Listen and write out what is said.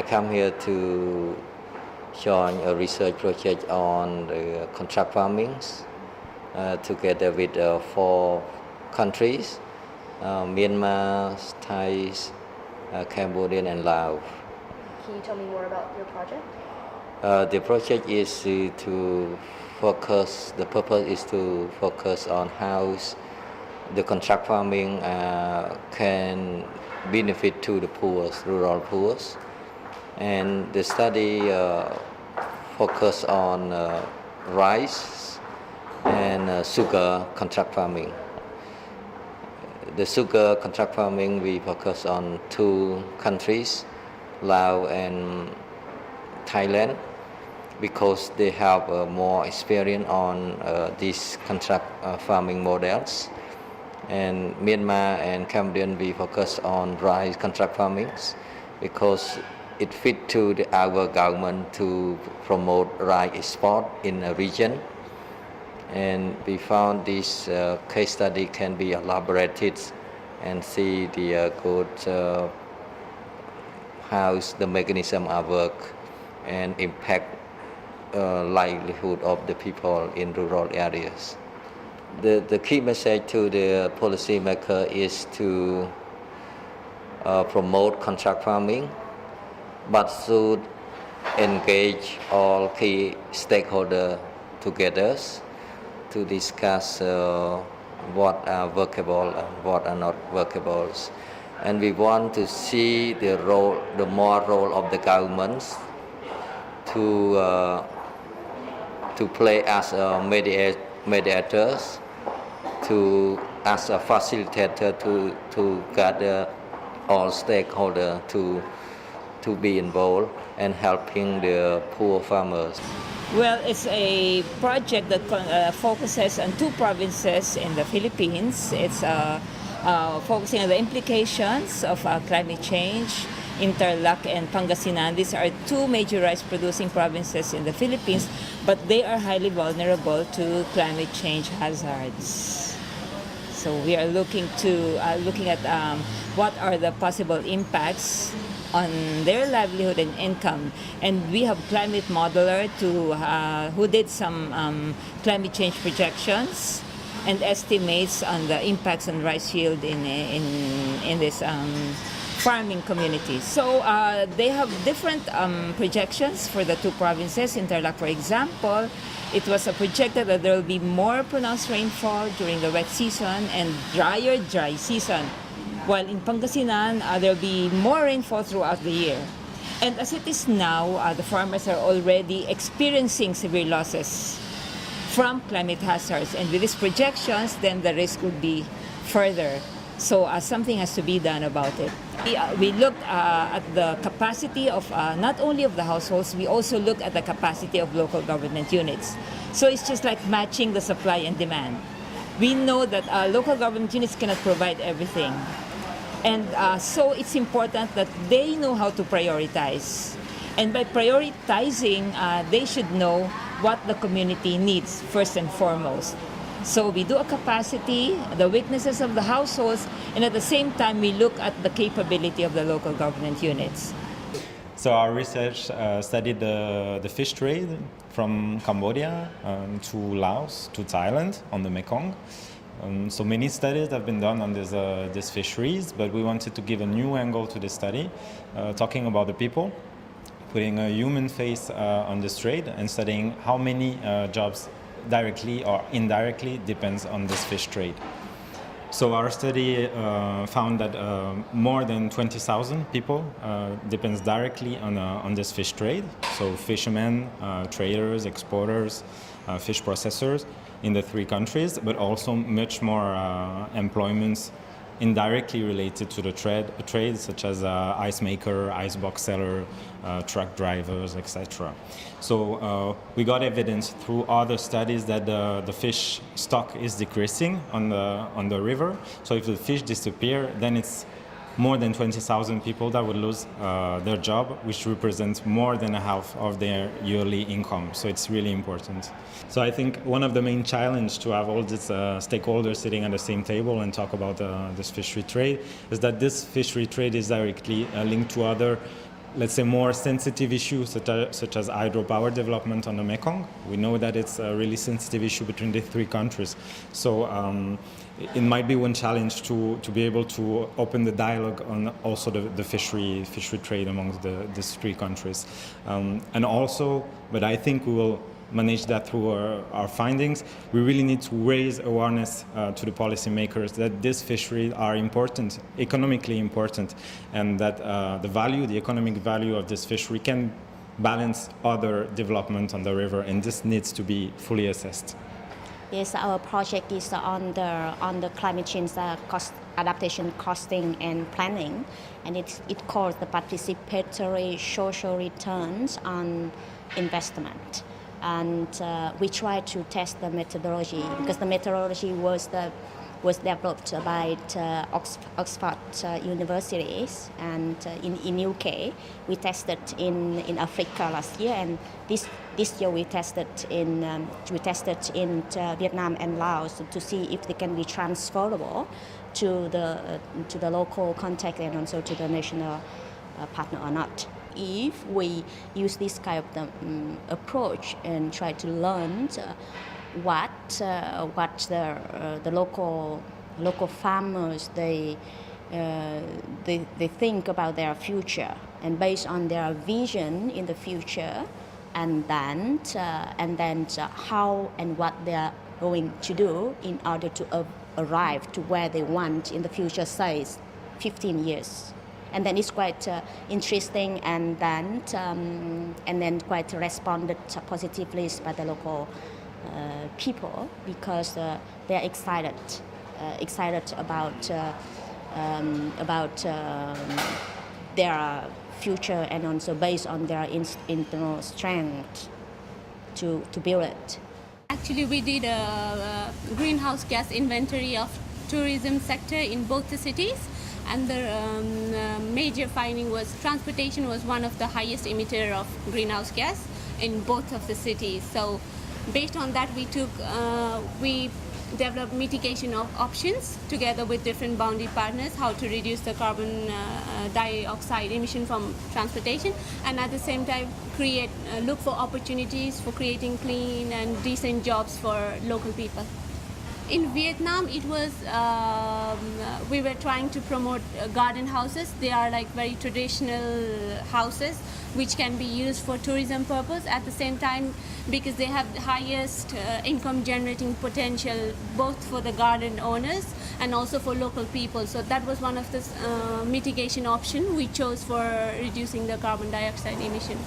come here to join a research project on the contract farming together with 4 countries, Myanmar, Thai, Cambodia and Laos. Can you tell me more about your project? The project is to focus, the purpose is to focus on how the contract farming can benefit to the poor, rural poor. And the study focus on rice and sugar contract farming. The sugar contract farming, we focus on 2 countries, Laos and Thailand, because they have more experience on these contract farming models. And Myanmar and Cambodia, we focus on rice contract farming because it fit to our government to promote rice export in a region. And we found this case study can be elaborated and see the good how the mechanism of work and impact livelihood of the people in rural areas. The key message to the policymaker is to promote contract farming, but should engage all key stakeholders together to discuss what are workable and what are not workable. And we want to see the more role of the governments to play as mediators, as a facilitator to gather all stakeholders to be involved and helping the poor farmers. Well, it's a project that focuses on 2 provinces in the Philippines. It's focusing on the implications of climate change. Interlac and Pangasinan, these are 2 major rice-producing provinces in the Philippines, but they are highly vulnerable to climate change hazards. So we are looking at what are the possible impacts on their livelihood and income. And we have climate modeler who did some climate change projections and estimates on the impacts on rice yield in this farming communities. So they have different projections for the 2 provinces. Interlac, for example, it was projected that there will be more pronounced rainfall during the wet season and drier dry season, while in Pangasinan there will be more rainfall throughout the year. And as it is now, the farmers are already experiencing severe losses from climate hazards, and with these projections, then the risk would be further. So something has to be done about it. We looked at the capacity of not only of the households, we also look at the capacity of local government units. So it's just like matching the supply and demand. We know that local government units cannot provide everything. And so it's important that they know how to prioritize. And by prioritizing, they should know what the community needs first and foremost. So we do a capacity, the weaknesses of the households, and at the same time we look at the capability of the local government units. So our research studied the fish trade from Cambodia to Laos to Thailand on the Mekong. So many studies have been done on these fisheries, but we wanted to give a new angle to this study, talking about the people, putting a human face on this trade and studying how many jobs directly or indirectly depends on this fish trade. So our study found that more than 20,000 people depends directly on this fish trade. So fishermen, traders, exporters, fish processors in the 3 countries, but also much more employments indirectly related to the trade, such as ice maker, ice box seller, truck drivers, etc. So we got evidence through other studies that the fish stock is decreasing on the river. So if the fish disappear, then it's more than 20,000 people that would lose their job, which represents more than a half of their yearly income. So it's really important. So I think one of the main challenges to have all these stakeholders sitting at the same table and talk about this fishery trade is that this fishery trade is directly linked to other let's say, more sensitive issues such as hydropower development on the Mekong. We know that it's a really sensitive issue between the three countries. So it might be one challenge to be able to open the dialogue on also the fishery trade amongst these three countries. And also, but I think we will manage that through our findings, we really need to raise awareness to the policymakers that these fisheries are important, economically important, and that the economic value of this fishery can balance other development on the river, and this needs to be fully assessed. Yes, our project is on the climate change cost adaptation, costing and planning, and it calls the Participatory Social Returns on Investment. And we try to test the methodology, because the methodology was developed by Oxford universities, and in UK we tested in Africa last year, and this year we tested in Vietnam and Laos to see if they can be transferable to the local context and also to the national partner or not. If we use this kind of approach and try to learn what the local farmers they think about their future, and based on their vision in the future, and then how and what they are going to do in order to arrive to where they want in the future, say 15 years. And then it's quite interesting, and then quite responded positively by the local people, because they are excited about their future, and also based on their internal strength to build it. Actually, we did a greenhouse gas inventory of tourism sector in both the cities. And the major finding was transportation was one of the highest emitter of greenhouse gas in both of the cities. So based on that, we developed mitigation of options together with different boundary partners, how to reduce the carbon dioxide emission from transportation, and at the same time look for opportunities for creating clean and decent jobs for local people. In Vietnam, it was we were trying to promote garden houses. They are like very traditional houses which can be used for tourism purpose. At the same time, because they have the highest income generating potential, both for the garden owners and also for local people. So that was one of the mitigation option we chose for reducing the carbon dioxide emission.